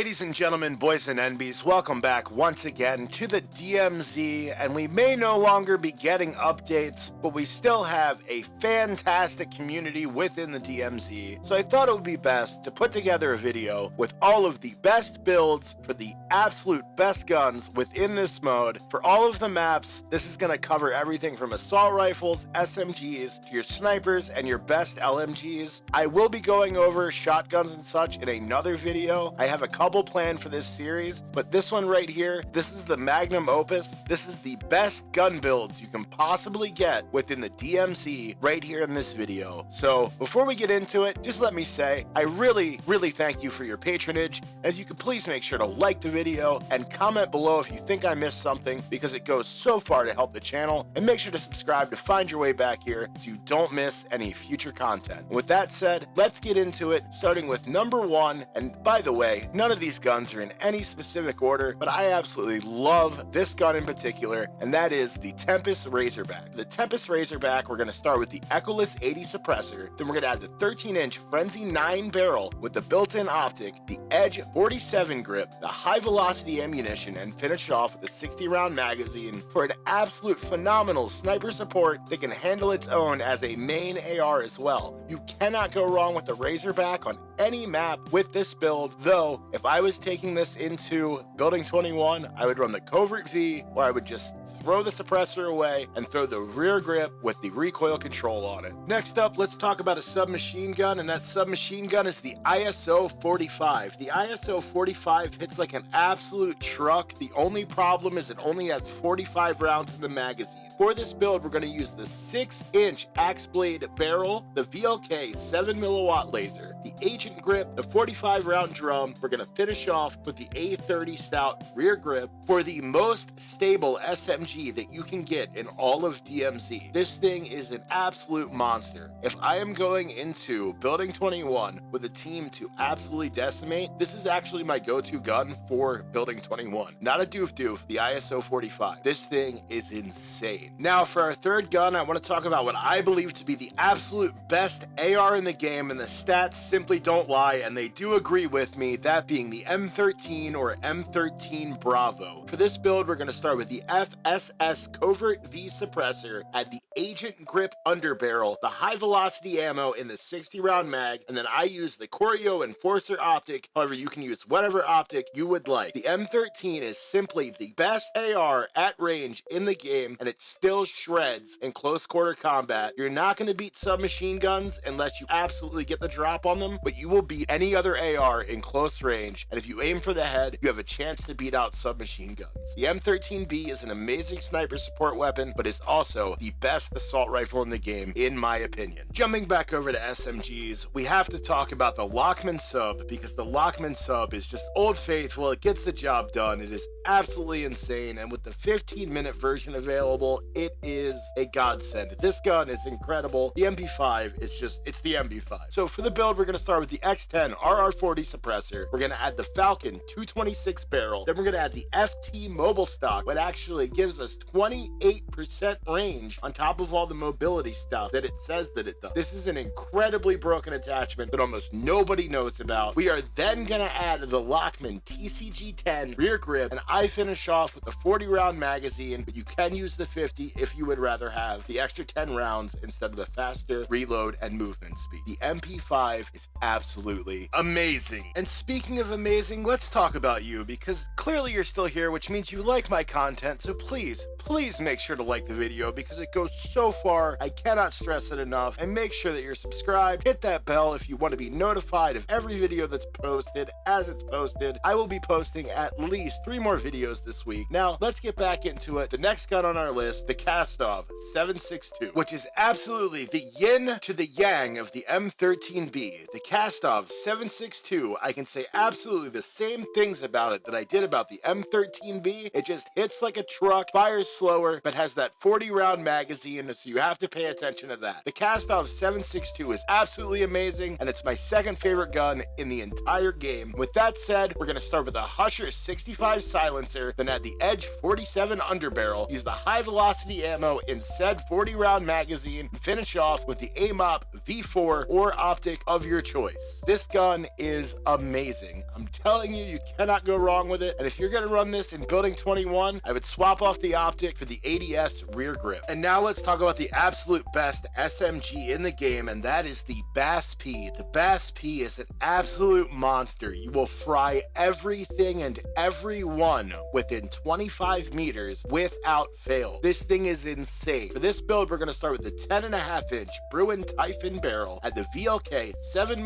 Ladies and gentlemen, boys and NBs, welcome back once again to the DMZ, and we may no longer be getting updates, but we still have a fantastic community within the DMZ, so I thought it would be best to put together a video with all of the best builds for the absolute best guns within this mode. For all of the maps, this is going to cover everything from assault rifles, SMGs, to your snipers, and your best LMGs. I will be going over shotguns and such in another video. I have a couple planned for this series, but this one right here, this is the magnum opus. This is the best gun builds you can possibly get within the DMZ right here in this video. So before we get into it, just let me say, I really thank you for your patronage. As you could please make sure to like the video and comment below if you think I missed something, because it goes so far to help the channel, and make sure to subscribe to find your way back here so you don't miss any future content. With that said, let's get into it, starting with number 1. And by the way, none of these guns are in any specific order, but I absolutely love this gun in particular, and that is the Tempest Razorback. The Tempest Razorback, we're going to start with the Echoless 80 suppressor, then we're going to add the 13-inch Frenzy 9 barrel with the built-in optic, the Edge 47 grip, the high velocity ammunition, and finish off with a 60-round magazine for an absolute phenomenal sniper support that can handle its own as a main AR as well. You cannot go wrong with the Razorback on any map with this build, though if I was taking this into Building 21, I would run the Covert V, where I would just throw the suppressor away and throw the rear grip with the recoil control on it. Next up, let's talk about a submachine gun, and that submachine gun is the ISO 45. The ISO 45 hits like an absolute truck. The only problem is it only has 45 rounds in the magazine. For this build, we're going to use the 6-inch axe blade barrel, the VLK 7mm laser, the agent grip, the 45 round drum. We're going to finish off with the A30 stout rear grip for the most stable SMG that you can get in all of DMZ. This thing is an absolute monster. If I am going into Building 21 with a team to absolutely decimate, this is actually my go-to gun for Building 21. Not a doof, the ISO 45. This thing is insane. Now for our third gun, I want to talk about what I believe to be the absolute best AR in the game, and the stats simply don't lie, and they do agree with me, that being the M13 or M13 Bravo. For this build, we're going to start with the FSS Covert V suppressor, add the agent grip underbarrel, the high velocity ammo in the 60 round mag, and then I use the Corio Enforcer optic. However, you can use whatever optic you would like. The M13 is simply the best AR at range in the game, and it still shreds in close quarter combat. You're not going to beat submachine guns unless you absolutely get the drop on them, but you will beat any other AR in close range, and if you aim for the head, you have a chance to beat out submachine guns. The M13B is an amazing sniper support weapon, but is also the best assault rifle in the game, in my opinion. Jumping back over to SMGs, we have to talk about the Lockman sub, because the Lockman sub is just old faithful. It gets the job done. It is absolutely insane, and with the 15-minute version available, it is a godsend. This gun is incredible. The MP5 is just, it's the MP5. So for the build, we're going to start with the X10 RR40 suppressor. We're going to add the Falcon 226 barrel. Then we're going to add the FT mobile stock, what actually gives us 28% range on top of all the mobility stuff that it says that it does. This is an incredibly broken attachment that almost nobody knows about. We are then going to add the Lockman TCG10 rear grip, and I finish off with the 40 round magazine, but you can use the 50 if you would rather have the extra 10 rounds instead of the faster reload and movement speed. The MP5 is absolutely amazing. And speaking of amazing, let's talk about you, because clearly you're still here, which means you like my content, so please make sure to like the video, because it goes so far. I cannot stress it enough. And make sure that you're subscribed. Hit that bell if you want to be notified of every video that's posted as it's posted. I will be posting at least 3 more videos this week. Now, let's get back into it. The next gun on our list, the Kastov 762, which is absolutely the yin to the yang of the M13B. The Kastov 762, I can say absolutely the same things about it that I did about the M13B. It just hits like a truck, fires slower, but has that 40 round magazine, so you have to pay attention to that. The Kastov 762 is absolutely amazing, and it's my second favorite gun in the entire game. With that said, we're going to start with a Husher 65 silencer, then add the Edge 47 underbarrel, use the high velocity ammo in said 40 round magazine, and finish off with the AMOP V4 or optic of your choice. choice. This gun is amazing. I'm telling you, you cannot go wrong with it. And if you're gonna run this in building 21, I would swap off the optic for the ADS rear grip. And now let's talk about the absolute best SMG in the game, and that is the Bass P. The Bass P is an absolute monster. You will fry everything and everyone within 25 meters without fail. This thing is insane. For this build, we're gonna start with the 10.5-inch Bruin Typhon barrel at the VLK 7mm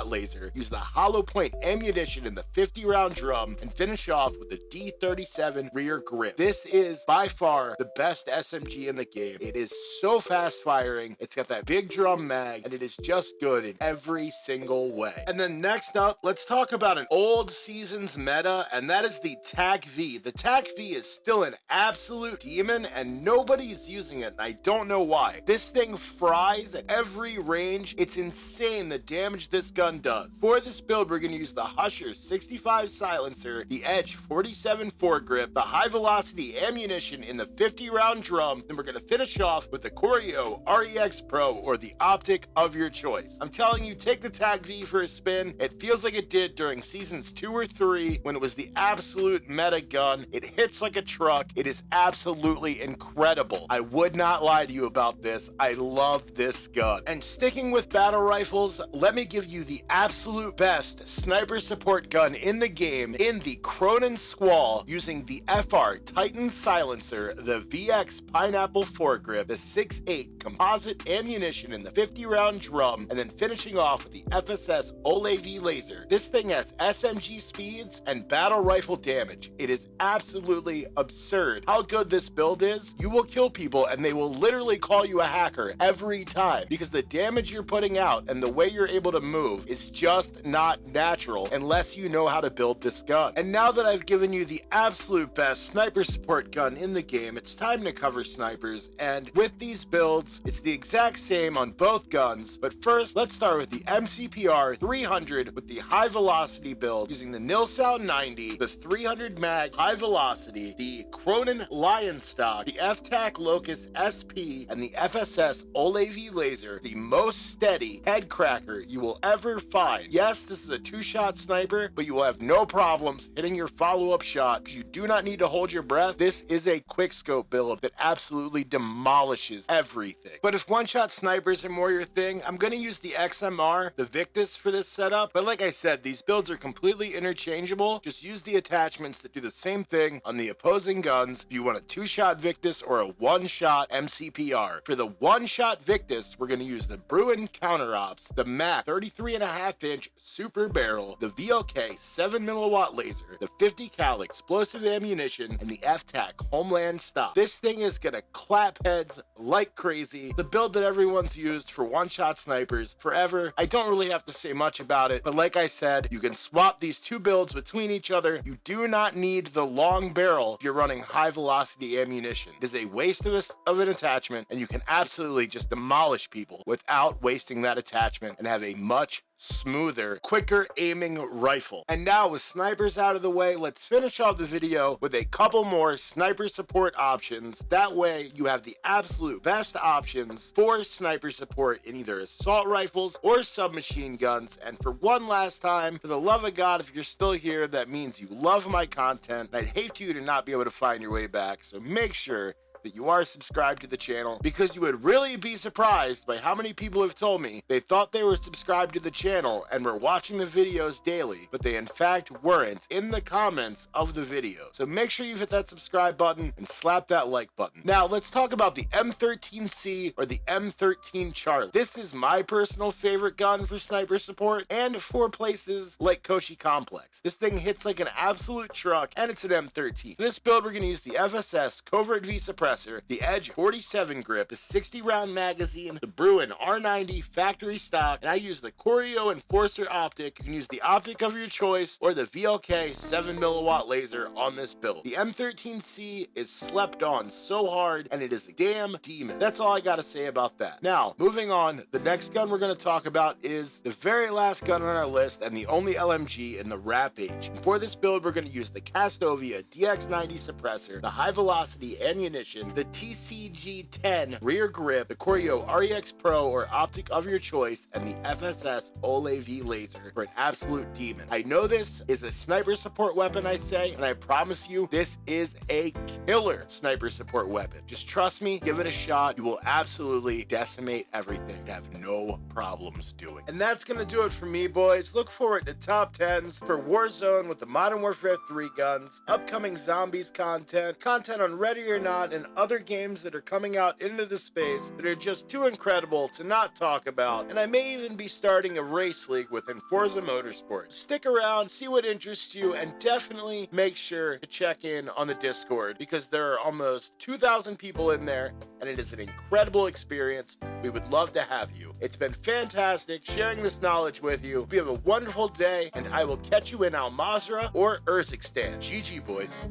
laser, use the hollow point ammunition in the 50-round drum, and finish off with the D37 rear grip. This is by far the best SMG in the game. It is so fast firing, it's got that big drum mag, and it is just good in every single way. And then next up, let's talk about an old season's meta, and that is the TAC V. The TAC V is still an absolute demon, and nobody's using it, and I don't know why. This thing fries at every range. It's insane the damage this gun does. For this build, we're going to use the Husher 65 silencer, the Edge 47 foregrip, the high velocity ammunition in the 50-round drum, then we're going to finish off with the Corio REX Pro, or the optic of your choice. I'm telling you, take the TAC V for a spin. It feels like it did during seasons 2 or 3 when it was the absolute meta gun. It hits like a truck. It is absolutely incredible. I would not lie to you about this. I love this gun. And sticking with battle rifles, let me give you the absolute best sniper support gun in the game in the Cronin Squall, using the FR Titan silencer, the VX Pineapple foregrip, the 6.8 composite ammunition in the 50-round drum, and then finishing off with the FSS OLAV laser. This thing has SMG speeds and battle rifle damage. It is absolutely absurd how good this build is. You will kill people and they will literally call you a hacker every time, because the damage you're putting out and the way you're able to move is just not natural unless you know how to build this gun. And now that I've given you the absolute best sniper support gun in the game, it's time to cover snipers. And with these builds, it's the exact same on both guns. But first, let's start with the MCPR 300 with the high velocity build, using the Nilsound 90, the 300 mag high velocity, the Cronin Lion stock, the FTAC Locust SP, and the FSS OLAV laser, the most steady head cracker you will ever find. Yes, this is a 2-shot sniper, but you will have no problems hitting your follow-up shot because you do not need to hold your breath. This is a quickscope build that absolutely demolishes everything. But if one-shot snipers are more your thing, I'm going to use the XMR, the Victus, for this setup. But like I said, these builds are completely interchangeable. Just use the attachments that do the same thing on the opposing guns if you want a 2-shot Victus or a 1-shot MCPR. For the 1-shot Victus, we're going to use the Bruin Counter Ops, the MAC 33.5-inch super barrel, the VLK 7mm laser, the 50 cal explosive ammunition, and the FTAC Homeland stock. This thing is going to clap heads like crazy. The build that everyone's used for 1-shot snipers forever. I don't really have to say much about it, but like I said, you can swap these two builds between each other. You do not need the long barrel if you're running high velocity ammunition. It is a waste of an attachment, and you can absolutely just demolish people without wasting that attachment and have a much smoother, quicker aiming rifle. And now with snipers out of the way, let's finish off the video with a couple more sniper support options. That way you have the absolute best options for sniper support in either assault rifles or submachine guns. And for one last time, for the love of God, if you're still here, that means you love my content. I'd hate for you to not be able to find your way back, so make sure that you are subscribed to the channel, because you would really be surprised by how many people have told me they thought they were subscribed to the channel and were watching the videos daily, but they in fact weren't in the comments of the video. So make sure you hit that subscribe button and slap that like button. Now let's talk about the M13C or the M13 Charlie. This is my personal favorite gun for sniper support and for places like Koshi Complex. This thing hits like an absolute truck, and it's an M13. For this build, we're going to use the FSS Covert V Suppressor, the Edge 47 grip, the 60-round magazine, the Bruin R90 factory stock, and I use the Corio Enforcer optic. You can use the optic of your choice or the VLK 7mm laser on this build. The M13C is slept on so hard, and it is a damn demon. That's all I gotta say about that. Now, moving on, the next gun we're gonna talk about is the very last gun on our list and the only LMG in the rap age. And for this build, we're gonna use the Castovia DX90 suppressor, the high velocity ammunition, edition, the TCG10 rear grip, the Koryo REX Pro or optic of your choice, and the FSS Olay V laser for an absolute demon. I know this is a sniper support weapon, I say, and I promise you this is a killer sniper support weapon. Just trust me, give it a shot. You will absolutely decimate everything and have no problems doing. And that's gonna do it for me, boys. Look forward to top 10s for Warzone with the Modern Warfare 3 guns, upcoming Zombies content on Ready or Not, and other games that are coming out into the space that are just too incredible to not talk about. And I may even be starting a race league within Forza Motorsport. Stick around, see what interests you, and definitely make sure to check in on the Discord because there are almost 2,000 people in there and it is an incredible experience. We would love to have you. It's been fantastic sharing this knowledge with you. We have a wonderful day, and I will catch you in Al Mazrah or Urzikstan. GG, boys.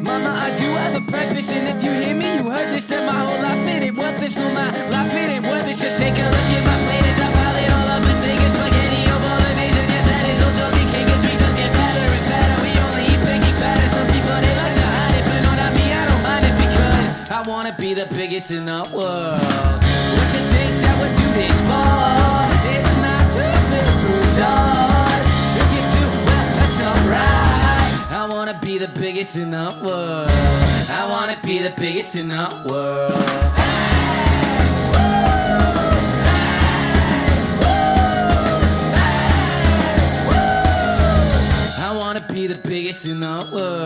Mama, I do have a purpose, and if you hear me, you heard this, and my whole life it ain't worth this. No, my life it ain't worth it. Just take a look at my plate as I pile it all up and sing it. Spaghetti of all of it, and yes, that is all joking. King of street, just get fatter and fatter. We only eat baking batter. Some people, they like to hide it, but no, not me, I don't mind it because I wanna be the biggest in the world. What you think that would do this for? It's not to fit through doors. If you do well, that's alright. I wanna be the biggest in the world. I wanna be the biggest in the world. I wanna be the biggest in the world.